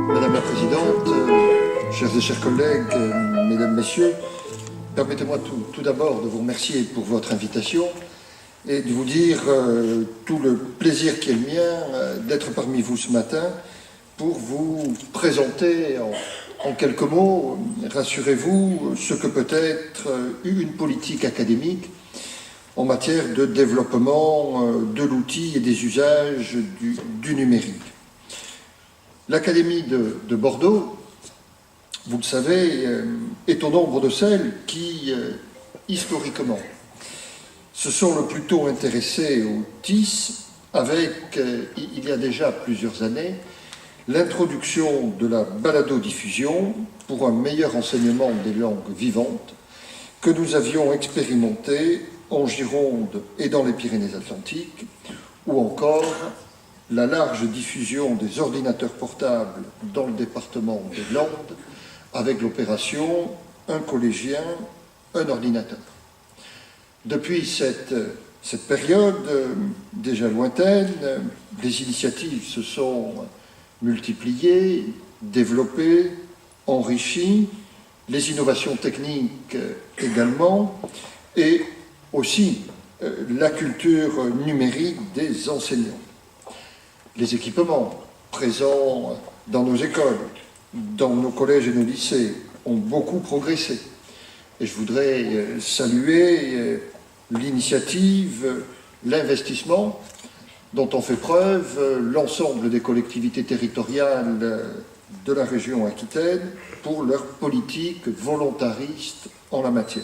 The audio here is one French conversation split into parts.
Madame la Présidente, chers et chers collègues, Mesdames, Messieurs, permettez-moi tout d'abord de vous remercier pour votre invitation et de vous dire tout le plaisir qui est le mien d'être parmi vous ce matin pour vous présenter en quelques mots, rassurez-vous, ce que peut être une politique académique en matière de développement de l'outil et des usages du numérique. L'Académie de Bordeaux, vous le savez, est au nombre de celles qui, historiquement, se sont le plus tôt intéressées au TIS avec, il y a déjà plusieurs années, l'introduction de la balado-diffusion pour un meilleur enseignement des langues vivantes que nous avions expérimenté en Gironde et dans les Pyrénées-Atlantiques, ou encore la large diffusion des ordinateurs portables dans le département des Landes avec l'opération « Un collégien, un ordinateur ». Depuis cette période déjà lointaine, les initiatives se sont multipliées, développées, enrichies, les innovations techniques également, et aussi la culture numérique des enseignants. Les équipements présents dans nos écoles, dans nos collèges et nos lycées ont beaucoup progressé. Et je voudrais saluer l'initiative, l'investissement dont ont fait preuve l'ensemble des collectivités territoriales de la région Aquitaine pour leur politique volontariste en la matière.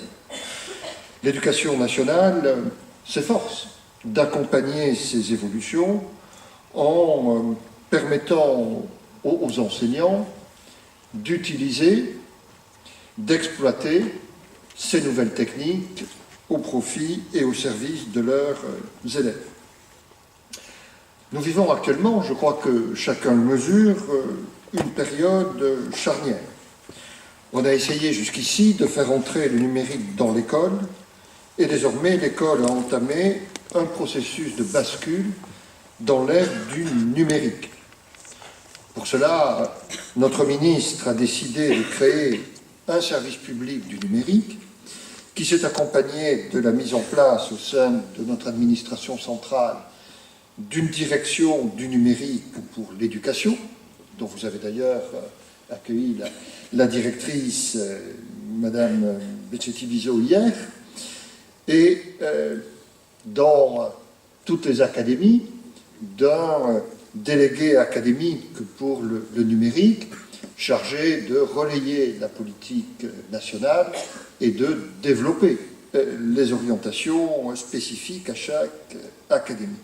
L'éducation nationale s'efforce d'accompagner ces évolutions en permettant aux enseignants d'utiliser, d'exploiter ces nouvelles techniques au profit et au service de leurs élèves. Nous vivons actuellement, je crois que chacun le mesure, une période charnière. On a essayé jusqu'ici de faire entrer le numérique dans l'école et désormais l'école a entamé un processus de bascule dans l'ère du numérique. Pour cela, notre ministre a décidé de créer un service public du numérique qui s'est accompagné de la mise en place au sein de notre administration centrale d'une direction du numérique pour l'éducation, dont vous avez d'ailleurs accueilli la directrice, Madame Becchetti-Bizot, hier, et dans toutes les académies, d'un délégué académique pour le numérique chargé de relayer la politique nationale et de développer les orientations spécifiques à chaque académie.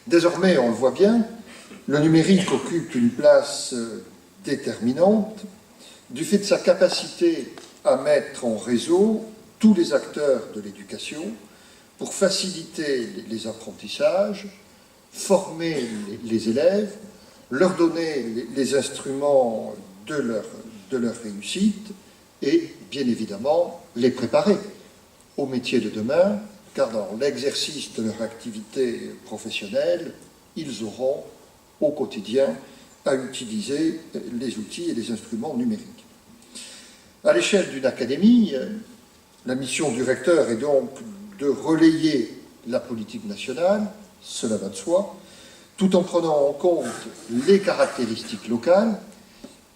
Désormais, on le voit bien, le numérique occupe une place déterminante du fait de sa capacité à mettre en réseau tous les acteurs de l'éducation pour faciliter les apprentissages, former les élèves, leur donner les instruments de leur réussite et, bien évidemment, les préparer au métier de demain, car dans l'exercice de leur activité professionnelle, ils auront au quotidien à utiliser les outils et les instruments numériques. À l'échelle d'une académie, la mission du recteur est donc de relayer la politique nationale, cela va de soi, tout en prenant en compte les caractéristiques locales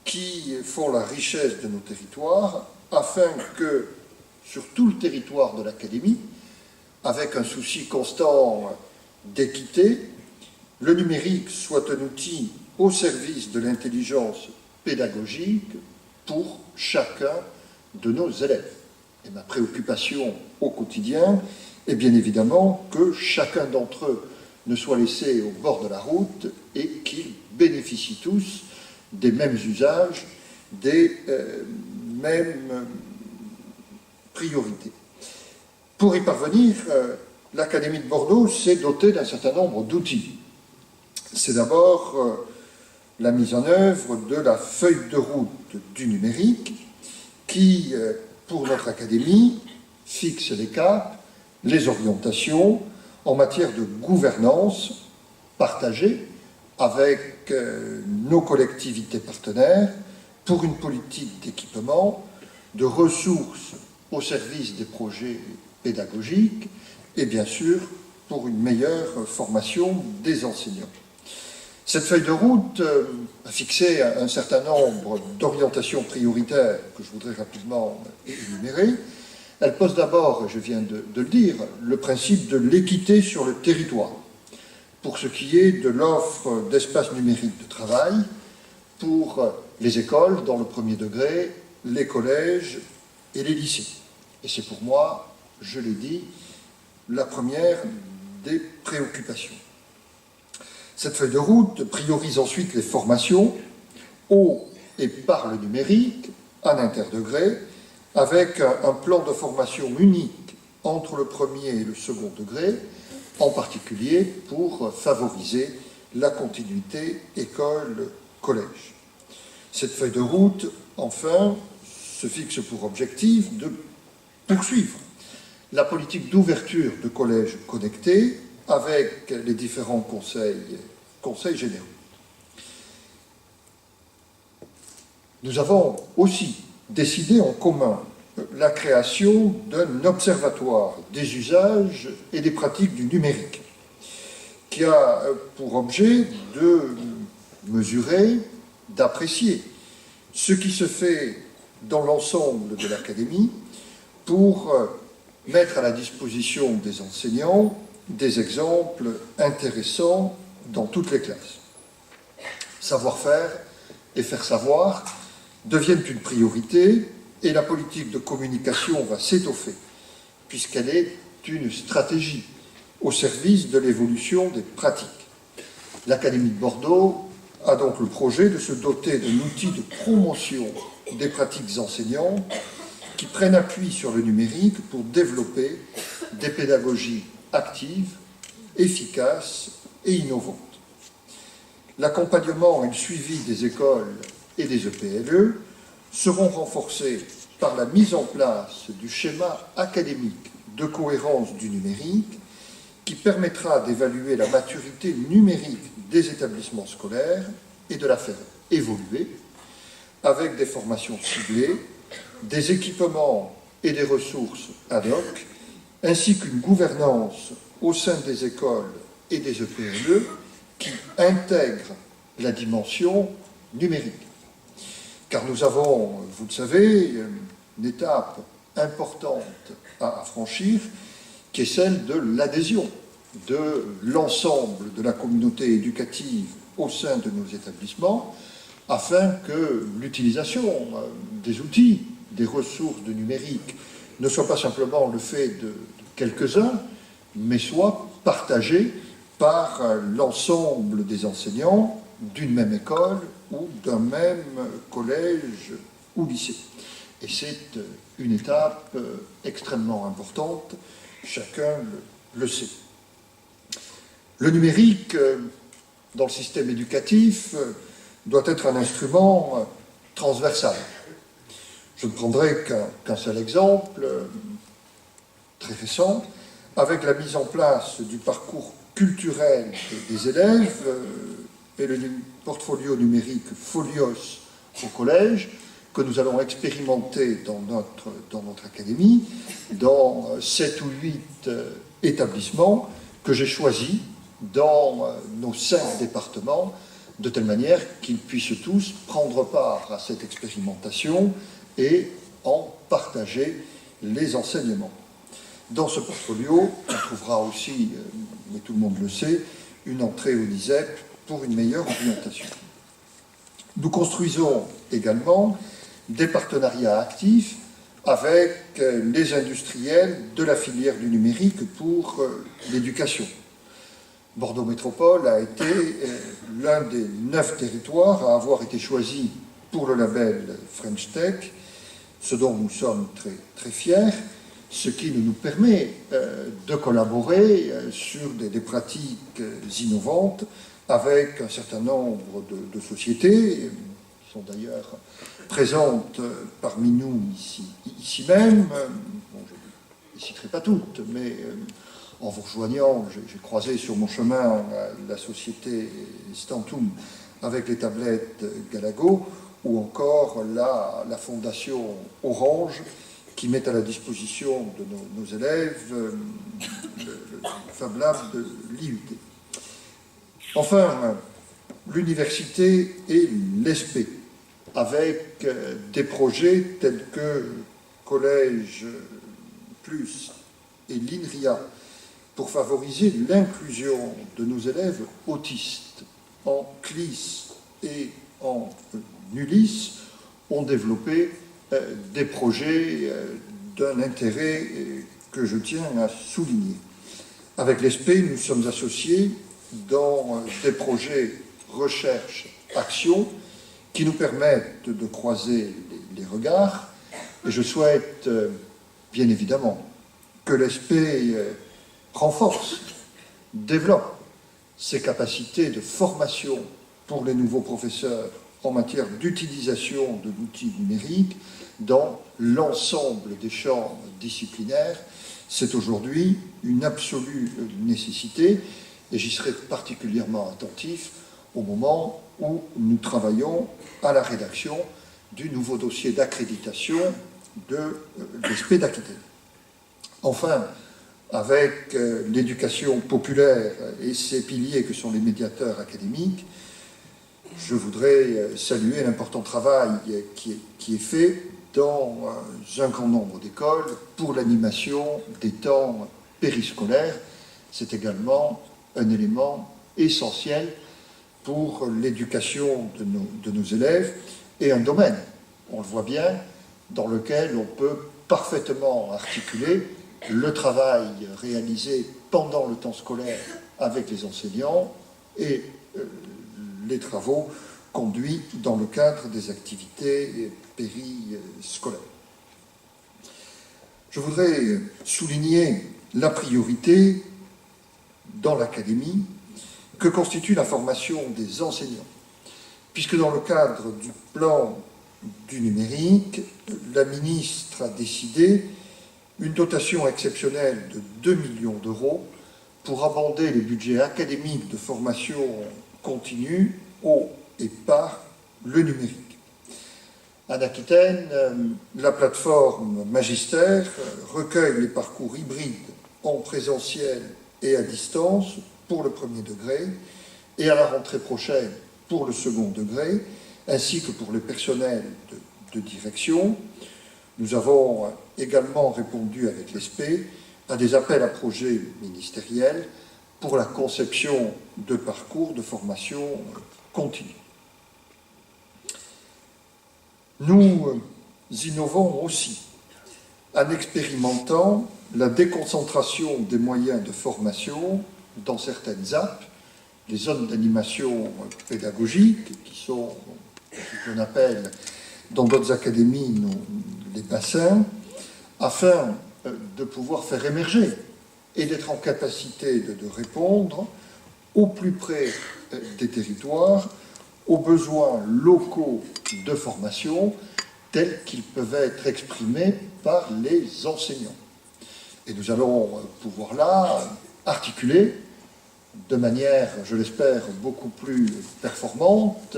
qui font la richesse de nos territoires, afin que, sur tout le territoire de l'Académie, avec un souci constant d'équité, le numérique soit un outil au service de l'intelligence pédagogique pour chacun de nos élèves. Et ma préoccupation au quotidien est bien évidemment que chacun d'entre eux ne soit laissé au bord de la route et qu'ils bénéficient tous des mêmes usages, des mêmes priorités. Pour y parvenir, l'Académie de Bordeaux s'est dotée d'un certain nombre d'outils. C'est d'abord la mise en œuvre de la feuille de route du numérique qui, pour notre Académie, fixe les caps, les orientations en matière de gouvernance partagée avec nos collectivités partenaires pour une politique d'équipement, de ressources au service des projets pédagogiques et bien sûr pour une meilleure formation des enseignants. Cette feuille de route a fixé un certain nombre d'orientations prioritaires que je voudrais rapidement énumérer. Elle pose d'abord, je viens de le dire, le principe de l'équité sur le territoire, pour ce qui est de l'offre d'espaces numériques de travail pour les écoles dans le premier degré, les collèges et les lycées. Et c'est pour moi, je l'ai dit, la première des préoccupations. Cette feuille de route priorise ensuite les formations au et par le numérique, en interdegré, avec un plan de formation unique entre le premier et le second degré, en particulier pour favoriser la continuité école-collège. Cette feuille de route, enfin, se fixe pour objectif de poursuivre la politique d'ouverture de collèges connectés avec les différents conseils généraux. Nous avons aussi décidé en commun la création d'un observatoire des usages et des pratiques du numérique, qui a pour objet de mesurer, d'apprécier ce qui se fait dans l'ensemble de l'académie pour mettre à la disposition des enseignants des exemples intéressants dans toutes les classes. Savoir-faire et faire savoir deviennent une priorité et la politique de communication va s'étoffer puisqu'elle est une stratégie au service de l'évolution des pratiques. L'Académie de Bordeaux a donc le projet de se doter d'un outil de promotion des pratiques enseignantes qui prennent appui sur le numérique pour développer des pédagogies actives, efficaces et innovantes. L'accompagnement et le suivi des écoles et des EPLE seront renforcés par la mise en place du schéma académique de cohérence du numérique qui permettra d'évaluer la maturité numérique des établissements scolaires et de la faire évoluer avec des formations ciblées, des équipements et des ressources ad hoc, ainsi qu'une gouvernance au sein des écoles et des EPLE qui intègre la dimension numérique. Car nous avons, vous le savez, une étape importante à franchir, qui est celle de l'adhésion de l'ensemble de la communauté éducative au sein de nos établissements, afin que l'utilisation des outils, des ressources de numérique, ne soit pas simplement le fait de quelques-uns, mais soit partagée par l'ensemble des enseignants d'une même école ou d'un même collège ou lycée. Et c'est une étape extrêmement importante, chacun le sait. Le numérique, dans le système éducatif, doit être un instrument transversal. Je ne prendrai qu'un seul exemple, très récent, avec la mise en place du parcours culturel des élèves et le portfolio numérique Folios au collège, que nous allons expérimenter dans notre académie, dans 7 ou 8 établissements que j'ai choisis dans nos 5 départements, de telle manière qu'ils puissent tous prendre part à cette expérimentation et en partager les enseignements. Dans ce portfolio, on trouvera aussi, mais tout le monde le sait, une entrée au NISEP pour une meilleure orientation. Nous construisons également des partenariats actifs avec les industriels de la filière du numérique pour l'éducation. Bordeaux Métropole a été l'un des 9 territoires à avoir été choisi pour le label French Tech, ce dont nous sommes très, très fiers, ce qui nous permet de collaborer sur des pratiques innovantes avec un certain nombre de sociétés, qui sont d'ailleurs présentes parmi nous ici même. Bon, je ne les citerai pas toutes, mais en vous rejoignant, j'ai croisé sur mon chemin la société Stantum avec les tablettes Galago, ou encore la fondation Orange, qui met à la disposition de nos élèves le Fab Lab de l'IUT. Enfin, l'université et l'ESP, avec des projets tels que Collège Plus et l'INRIA, pour favoriser l'inclusion de nos élèves autistes en CLIS et en ULIS, ont développé des projets d'un intérêt que je tiens à souligner. Avec l'ESP, nous sommes associés dans des projets recherche-action qui nous permettent de croiser les regards. Et je souhaite, bien évidemment, que l'ESP renforce, développe ses capacités de formation pour les nouveaux professeurs en matière d'utilisation de l'outil numérique dans l'ensemble des champs disciplinaires. C'est aujourd'hui une absolue nécessité et j'y serai particulièrement attentif au moment où nous travaillons à la rédaction du nouveau dossier d'accréditation de l'ESP d'Aquitaine. Enfin, avec l'éducation populaire et ses piliers que sont les médiateurs académiques, je voudrais saluer l'important travail qui est fait dans un grand nombre d'écoles pour l'animation des temps périscolaires. C'est également un élément essentiel pour l'éducation de nos élèves et un domaine, on le voit bien, dans lequel on peut parfaitement articuler le travail réalisé pendant le temps scolaire avec les enseignants et les travaux conduits dans le cadre des activités périscolaires. Je voudrais souligner la priorité dans l'académie que constitue la formation des enseignants, puisque dans le cadre du plan du numérique, la ministre a décidé une dotation exceptionnelle de 2 millions d'euros pour abonder les budgets académiques de formation continue au et par le numérique. En Aquitaine, la plateforme Magistère recueille les parcours hybrides en présentiel et à distance pour le premier degré et à la rentrée prochaine pour le second degré, ainsi que pour les personnels de direction. Nous avons également répondu avec l'ESP à des appels à projets ministériels pour la conception de parcours de formation continue. Nous innovons aussi en expérimentant la déconcentration des moyens de formation dans certaines ZAP, les zones d'animation pédagogique, qui sont ce qu'on appelle dans d'autres académies les bassins, afin de pouvoir faire émerger et d'être en capacité de répondre au plus près des territoires aux besoins locaux de formation tels qu'ils peuvent être exprimés par les enseignants. Et nous allons pouvoir là articuler de manière, je l'espère, beaucoup plus performante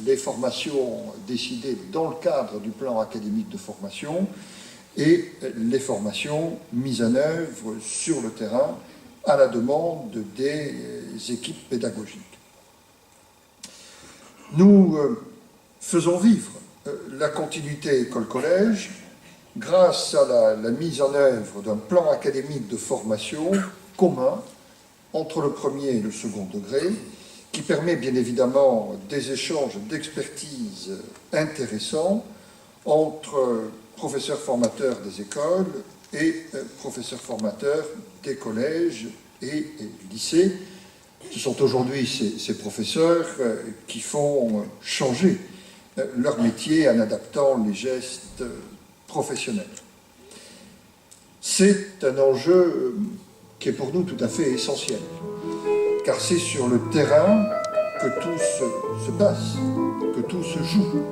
les formations décidées dans le cadre du plan académique de formation et les formations mises en œuvre sur le terrain à la demande des équipes pédagogiques. Nous faisons vivre la continuité école-collège grâce à la mise en œuvre d'un plan académique de formation commun entre le premier et le second degré, qui permet bien évidemment des échanges d'expertise intéressants entre professeurs formateurs des écoles et professeurs formateurs des collèges et lycées. Ce sont aujourd'hui ces professeurs qui font changer leur métier en adaptant les gestes professionnels. C'est un enjeu qui est pour nous tout à fait essentiel, car c'est sur le terrain que tout se passe, que tout se joue.